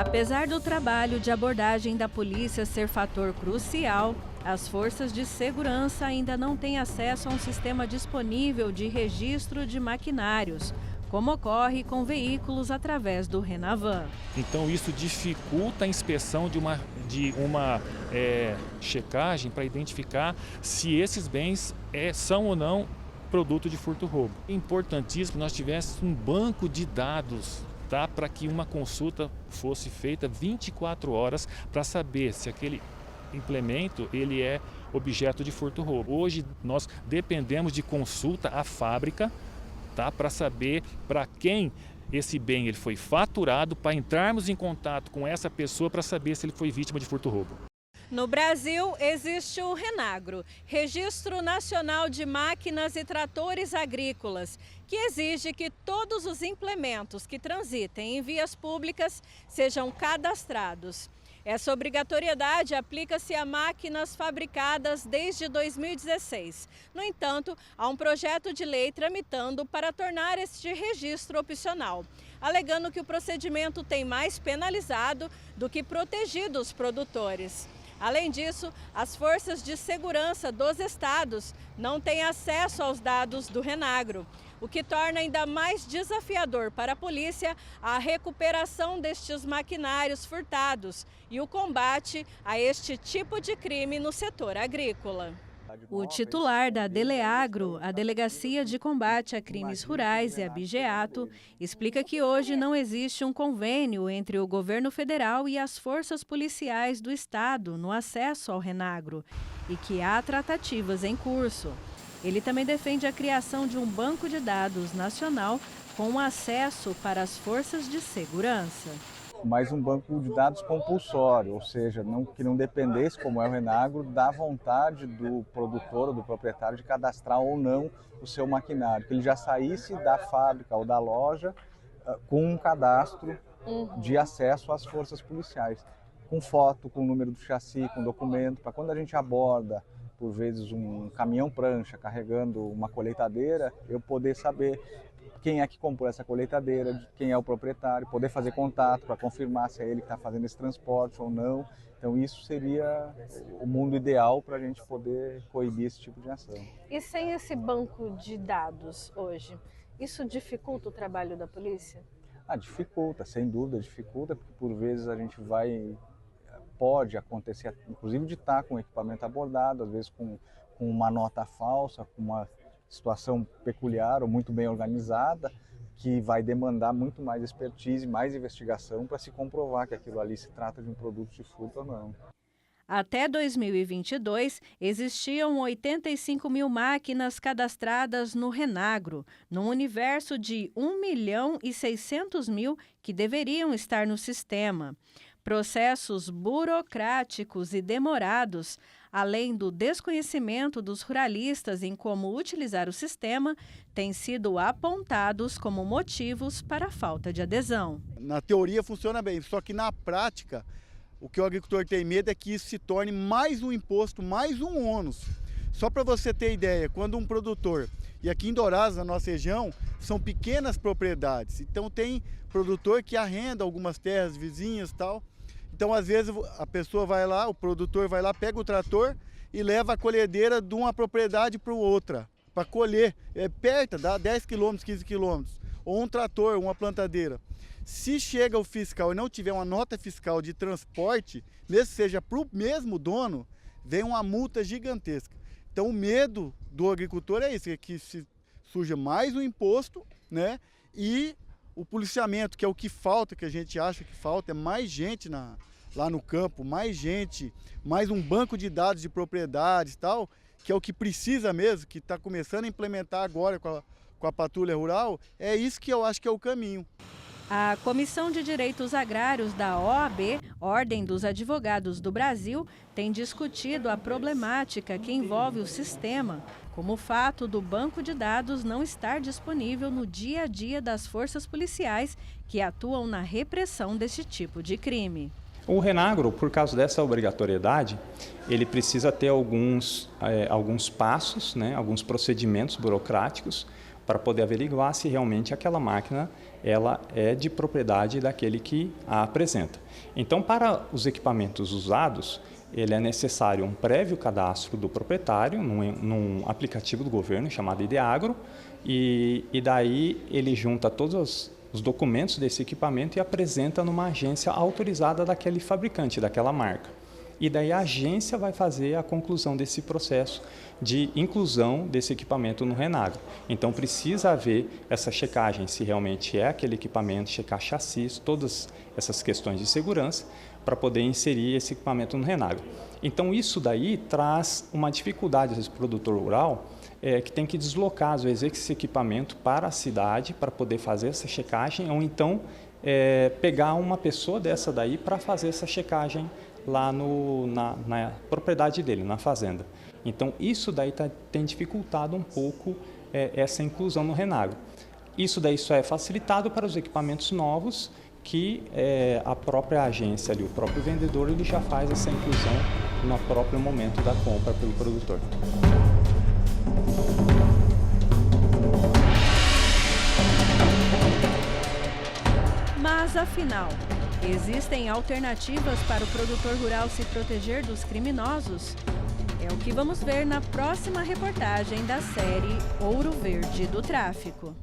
Apesar do trabalho de abordagem da polícia ser fator crucial, as forças de segurança ainda não têm acesso a um sistema disponível de registro de maquinários, como ocorre com veículos através do Renavan. Então isso dificulta a inspeção de uma checagem para identificar se esses bens são ou não produto de furto-roubo. É importantíssimo que nós tivéssemos um banco de dados, para que uma consulta fosse feita 24 horas para saber se aquele implemento ele é objeto de furto-roubo. Hoje nós dependemos de consulta à fábrica, para saber para quem esse bem ele foi faturado, para entrarmos em contato com essa pessoa para saber se ele foi vítima de furto-roubo. No Brasil, existe o Renagro, Registro Nacional de Máquinas e Tratores Agrícolas, que exige que todos os implementos que transitem em vias públicas sejam cadastrados. Essa obrigatoriedade aplica-se a máquinas fabricadas desde 2016. No entanto, há um projeto de lei tramitando para tornar este registro opcional, alegando que o procedimento tem mais penalizado do que protegido os produtores. Além disso, as forças de segurança dos estados não têm acesso aos dados do Renagro, o que torna ainda mais desafiador para a polícia a recuperação destes maquinários furtados e o combate a este tipo de crime no setor agrícola. O titular da Deleagro, a Delegacia de Combate a Crimes Rurais e a Bigeato, explica que hoje não existe um convênio entre o governo federal e as forças policiais do estado no acesso ao Renagro e que há tratativas em curso. Ele também defende a criação de um banco de dados nacional com acesso para as forças de segurança. Mas um banco de dados compulsório, ou seja, que não dependesse, como é o Renagro, da vontade do produtor ou do proprietário de cadastrar ou não o seu maquinário, que ele já saísse da fábrica ou da loja com um cadastro de acesso às forças policiais, com foto, com o número do chassi, com documento, para quando a gente aborda, por vezes, um caminhão-prancha carregando uma colheitadeira, eu poder saber quem é que comprou essa colheitadeira, quem é o proprietário, poder fazer contato para confirmar se é ele que está fazendo esse transporte ou não. Então isso seria o mundo ideal para a gente poder coibir esse tipo de ação. E sem esse banco de dados hoje, isso dificulta o trabalho da polícia? Dificulta, sem dúvida dificulta, porque por vezes a gente pode acontecer, inclusive de estar com o equipamento abordado, às vezes com uma nota falsa, com uma situação peculiar ou muito bem organizada, que vai demandar muito mais expertise, mais investigação para se comprovar que aquilo ali se trata de um produto de furto ou não. Até 2022, existiam 85 mil máquinas cadastradas no Renagro, num universo de 1.600.000 que deveriam estar no sistema. Processos burocráticos e demorados, além do desconhecimento dos ruralistas em como utilizar o sistema, têm sido apontados como motivos para a falta de adesão. Na teoria funciona bem, só que na prática, o que o agricultor tem medo é que isso se torne mais um imposto, mais um ônus. Só para você ter ideia, quando um produtor, e aqui em Dourados, na nossa região, são pequenas propriedades, então tem produtor que arrenda algumas terras vizinhas e tal. Então, às vezes, a pessoa vai lá, o produtor vai lá, pega o trator e leva a colhedeira de uma propriedade para outra, para colher. É perto, dá 10 km, 15 km. Ou um trator, uma plantadeira. Se chega o fiscal e não tiver uma nota fiscal de transporte, mesmo que seja para o mesmo dono, vem uma multa gigantesca. Então, o medo do agricultor é isso, é que surja mais um imposto, né? E o policiamento, que é o que falta, que a gente acha que falta, é mais gente lá no campo, mais gente, mais um banco de dados de propriedades e tal, que é o que precisa mesmo, que está começando a implementar agora com a patrulha rural, é isso que eu acho que é o caminho. A Comissão de Direitos Agrários da OAB, Ordem dos Advogados do Brasil, tem discutido a problemática que envolve o sistema, como o fato do banco de dados não estar disponível no dia a dia das forças policiais que atuam na repressão desse tipo de crime. O Renagro, por causa dessa obrigatoriedade, ele precisa ter alguns passos, né, alguns procedimentos burocráticos para poder averiguar se realmente aquela máquina ela é de propriedade daquele que a apresenta. Então, para os equipamentos usados, ele é necessário um prévio cadastro do proprietário num aplicativo do governo chamado IDEAGRO, e daí ele junta todos os documentos desse equipamento e apresenta numa agência autorizada daquele fabricante, daquela marca. E daí a agência vai fazer a conclusão desse processo de inclusão desse equipamento no Renagro. Então precisa haver essa checagem, se realmente é aquele equipamento, checar chassis, todas essas questões de segurança, para poder inserir esse equipamento no Renagro. Então isso daí traz uma dificuldade desse produtor rural, que tem que deslocar, às vezes, esse equipamento para a cidade para poder fazer essa checagem, ou então pegar uma pessoa dessa daí para fazer essa checagem lá na propriedade dele, na fazenda. Então isso daí tem dificultado um pouco essa inclusão no Renagro. Isso daí só é facilitado para os equipamentos novos, que a própria agência, ali, o próprio vendedor, ele já faz essa inclusão no próprio momento da compra pelo produtor. Mas afinal, existem alternativas para o produtor rural se proteger dos criminosos? É o que vamos ver na próxima reportagem da série Ouro Verde do Tráfico.